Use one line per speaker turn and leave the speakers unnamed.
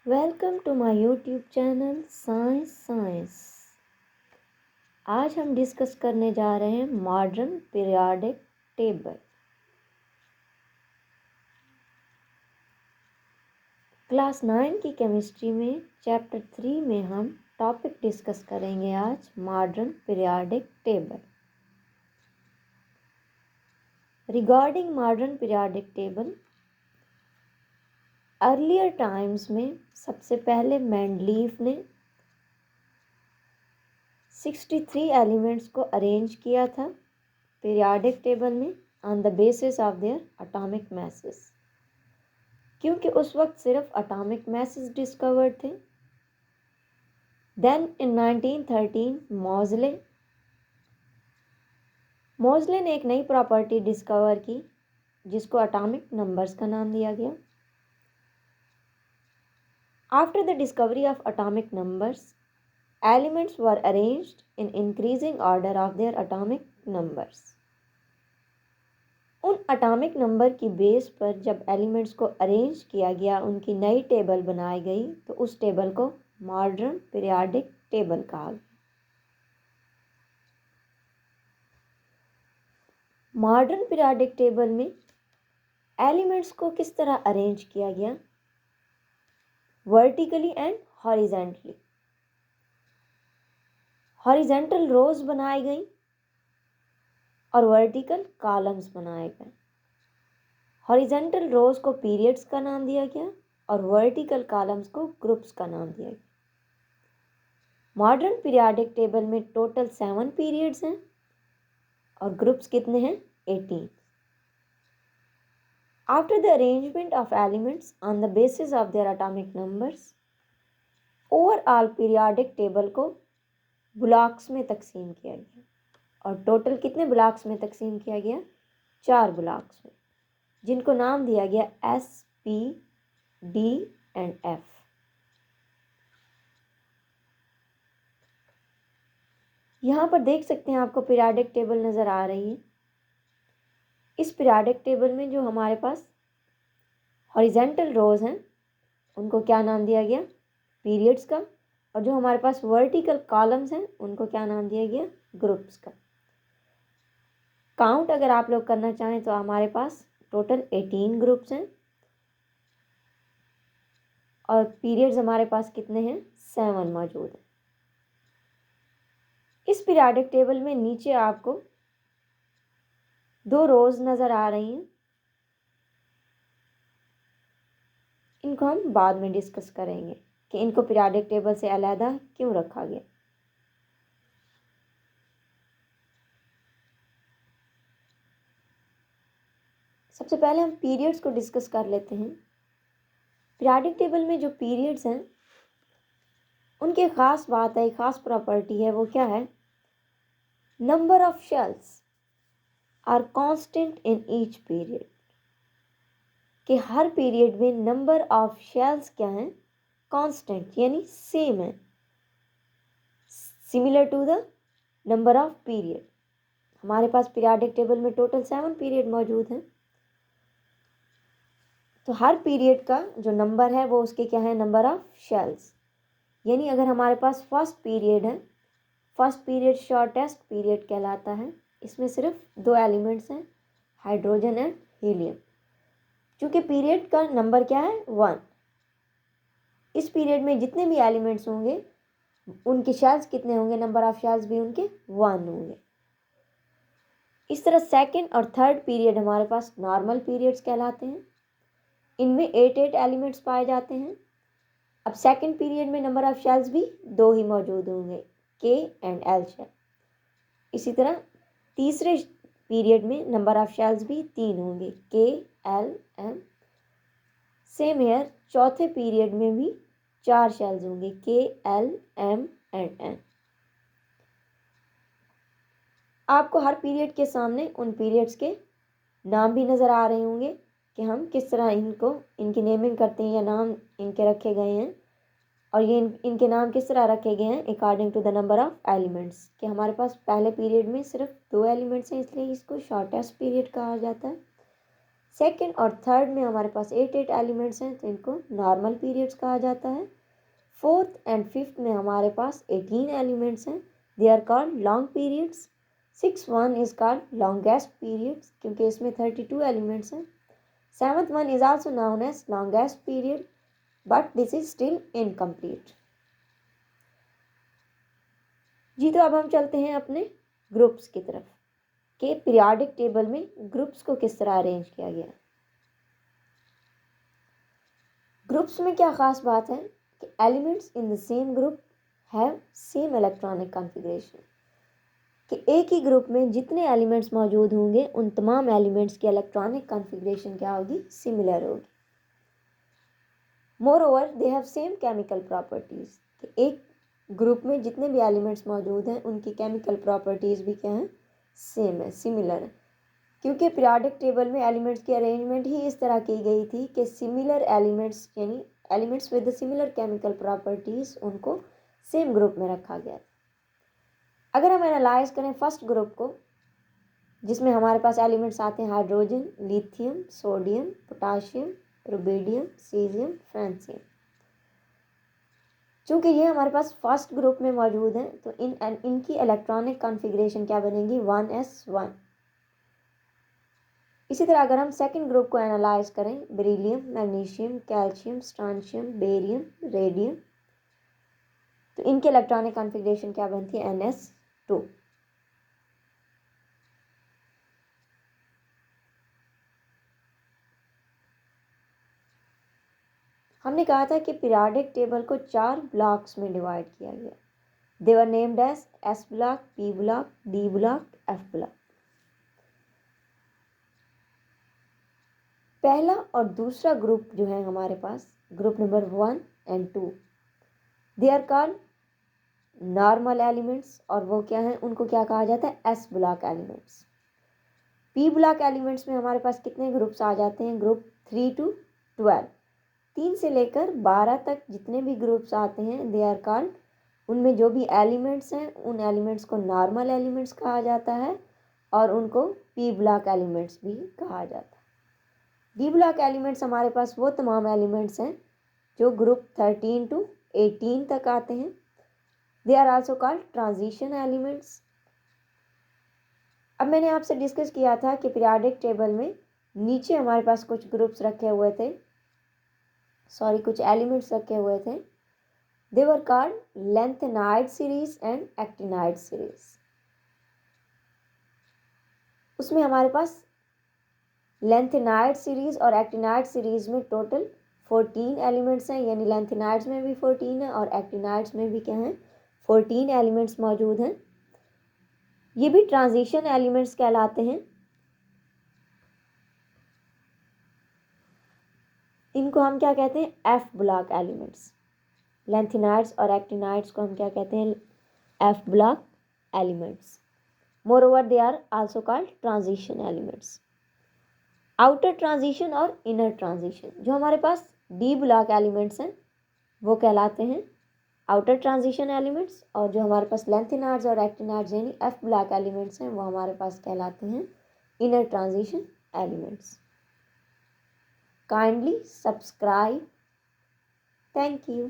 Welcome to my YouTube channel science. आज हम discuss करने जा रहे हैं मॉडर्न पीरियोडिक टेबल। क्लास 9 की केमिस्ट्री में चैप्टर 3 में हम टॉपिक डिस्कस करेंगे आज modern periodic table. Regarding modern periodic table, earlier times में सबसे पहले मेंडलीफ ने 63 एलिमेंट्स को अरेंज किया था पीरियोडिक टेबल में on the basis of their atomic masses, क्योंकि उस वक्त सिर्फ एटॉमिक मैसेस डिस्कवर्ड थे। देन इन 1913 मोज़ले ने एक नई प्रॉपर्टी डिस्कवर की जिसको एटॉमिक नंबर्स का नाम दिया गया। After the discovery of atomic numbers, elements were arranged in increasing order of their atomic numbers. उन एटॉमिक नंबर की बेस पर जब एलिमेंट्स को अरेंज किया गया, उनकी नई टेबल बनाई गई, तो उस टेबल को मॉडर्न पीरियोडिक टेबल कहा गया। मॉडर्न पीरियोडिक टेबल में एलिमेंट्स को किस तरह अरेंज किया गया? Vertically and horizontally. हॉरिजेंटल रोज बनाई गई और वर्टिकल कॉलम्स बनाए गए। हॉरिजेंटल रोज को पीरियड्स का नाम दिया गया और वर्टिकल कॉलम्स को ग्रुप्स का नाम दिया गया। मॉडर्न पीरियोडिक टेबल में टोटल 7 पीरियड्स हैं और ग्रुप्स कितने हैं? 18। After the arrangement of elements on the basis of their atomic numbers, overall periodic table को ब्लॉक्स में तकसीम किया गया और टोटल कितने ब्लॉक्स में तकसीम किया गया? 4 ब्लॉक्स में, जिनको नाम दिया गया S, P, D and F। यहाँ पर देख सकते हैं, आपको पीरियोडिक टेबल नज़र आ रही है। इस पीरियोडिक टेबल में जो हमारे पास हॉरिजेंटल रोज हैं उनको क्या नाम दिया गया? पीरियड्स का। और जो हमारे पास वर्टिकल कॉलम्स हैं उनको क्या नाम दिया गया? ग्रुप्स का। काउंट अगर आप लोग करना चाहें तो हमारे पास टोटल 18 ग्रुप्स हैं और पीरियड्स हमारे पास कितने हैं? 7 मौजूद हैं। इस पीरियोडिक टेबल में नीचे आपको 2 रोज नज़र आ रही हैं। इनको हम बाद में डिस्कस करेंगे कि इनको पीरियोडिक टेबल से अलग क्यों रखा गया। सबसे पहले हम पीरियड्स को डिस्कस कर लेते हैं। पीरियोडिक टेबल में जो पीरियड्स हैं उनकी ख़ास बात है, ख़ास प्रॉपर्टी है, वो क्या है? Number of shells are constant in each period. कि हर पीरियड में नंबर ऑफ शेल्स क्या हैं? कांस्टेंट, यानी सेम है, similar to the number of period. हमारे पास पीरियोडिक टेबल में टोटल 7 पीरियड मौजूद हैं, तो हर पीरियड का जो नंबर है वो उसके क्या है? Number of shells. यानी अगर हमारे पास फर्स्ट पीरियड है, फर्स्ट पीरियड शॉर्टेस्ट पीरियड कहलाता है। इसमें सिर्फ 2 एलिमेंट्स हैं, हाइड्रोजन एंड हीलियम। क्योंकि पीरियड का नंबर क्या है? 1। इस पीरियड में जितने भी एलिमेंट्स होंगे उनके शेल्स कितने होंगे? नंबर ऑफ शेल्स भी उनके 1 होंगे। इस तरह सेकंड और थर्ड पीरियड हमारे पास नॉर्मल पीरियड्स कहलाते हैं। इनमें 8 एलिमेंट्स पाए जाते हैं। अब सेकंड पीरियड में नंबर ऑफ शेल्स भी 2 ही मौजूद होंगे, K एंड L शेल। इसी तरह तीसरे पीरियड में नंबर ऑफ शेल्स भी 3 होंगे, K, L, M। Same here चौथे पीरियड में भी 4 शेल्स होंगे, K, L, M and N। आपको हर पीरियड के सामने उन पीरियड्स के नाम भी नज़र आ रहे होंगे कि हम किस तरह इनकी नेमिंग करते हैं या नाम इनके रखे गए हैं, और ये इनके नाम किस तरह रखे गए हैं? According to the number of elements. कि हमारे पास पहले पीरियड में सिर्फ 2 एलिमेंट्स हैं, इसलिए इसको शॉर्टेस्ट पीरियड कहा जाता है। सेकंड और थर्ड में हमारे पास 8 एलिमेंट्स हैं, तो इनको नॉर्मल पीरियड्स कहा जाता है। फोर्थ एंड फिफ्थ में हमारे पास 18 एलिमेंट्स हैं, they are called long periods. 6th one is called longest periods क्योंकि इसमें 32 एलिमेंट्स हैं। 7th one is also known as longest period, but this is still incomplete. जी, तो अब हम चलते हैं अपने ग्रुप्स की तरफ कि पीरियोडिक टेबल में ग्रुप्स को किस तरह अरेंज किया गया। ग्रुप्स में क्या ख़ास बात है कि elements in the same group have same electronic configuration, कि एक ही ग्रुप में जितने एलिमेंट्स मौजूद होंगे उन तमाम एलिमेंट्स की इलेक्ट्रॉनिक कॉन्फ़िगरेशन क्या होगी, सिमिलर होगी। More over they have same chemical properties, कि एक ग्रुप में जितने भी एलिमेंट्स मौजूद हैं उनकी केमिकल प्रॉपर्टीज़ भी क्या हैं, सेम है, सिमिलर है। क्योंकि पीरियोडिक टेबल में एलिमेंट्स की अरेंजमेंट ही इस तरह की गई थी कि सिमिलर एलिमेंट्स यानी elements with similar chemical properties उनको सेम ग्रुप में रखा गया था। अगर हम एनालाइज करें फर्स्ट ग्रुप को, जिसमें हमारे पास एलिमेंट्स आते हैं hydrogen, lithium, sodium, potassium, rubidium, caesium, francium. चूँकि ये हमारे पास फर्स्ट ग्रुप में मौजूद हैं तो इनकी इलेक्ट्रॉनिक कॉन्फ़िगरेशन क्या बनेगी, 1s1। इसी तरह अगर हम सेकंड ग्रुप को एनालाइज करें, beryllium, magnesium, calcium, strontium, barium, radium, तो इनके इलेक्ट्रॉनिक कॉन्फ़िगरेशन क्या बनती है, ns2। हमने कहा था कि पीरियोडिक टेबल को 4 ब्लॉक्स में डिवाइड किया गया। They were named as s block, p block, d block, f block. पहला और दूसरा ग्रुप जो है हमारे पास, group number 1 and 2, they are called normal elements, और वो क्या हैं, उनको क्या कहा जाता है, S block elements. P block elements में हमारे पास कितने ग्रुप्स आ जाते हैं, ग्रुप 3 to 12, 3 से लेकर 12 तक जितने भी ग्रुप्स आते हैं दे आर कॉल्ड, उनमें जो भी एलिमेंट्स हैं उन एलिमेंट्स को नॉर्मल एलिमेंट्स कहा जाता है और उनको पी ब्लॉक एलिमेंट्स भी कहा जाता है। डी ब्लॉक एलिमेंट्स हमारे पास वो तमाम एलिमेंट्स हैं जो ग्रुप 13 to 18 तक आते हैं। They are also called transition elements. अब मैंने आपसे डिस्कस किया था कि पीरियोडिक टेबल में नीचे हमारे पास कुछ ग्रुप्स रखे हुए थे, कुछ एलिमेंट्स रखे हुए थे। They were called lanthanide series and actinide series. उसमें हमारे पास लेंथेनाइड सीरीज और एक्टिनाइड सीरीज में टोटल 14 एलिमेंट्स हैं, यानी लेंथेनाइड्स में भी 14 है और एक्टिनाइड्स में भी क्या हैं, 14 एलिमेंट्स मौजूद हैं। ये भी ट्रांजिशन एलिमेंट्स कहलाते हैं। इनको हम क्या कहते हैं, एफ ब्लॉक एलिमेंट्स। लेंथेनाइड्स और एक्टिनाइड्स को हम क्या कहते हैं, F block elements. Moreover they are also called transition elements. Outer transition और इनर ट्रांजिशन, जो हमारे पास डी ब्लॉक एलिमेंट्स हैं वो कहलाते हैं आउटर ट्रांजिशन एलिमेंट्स, और जो हमारे पास लेंथेनाइड्स और एक्टिनाइड्स यानी एफ ब्लॉक एलिमेंट्स हैं वो हमारे पास कहलाते हैं inner transition elements. Kindly subscribe. Thank you.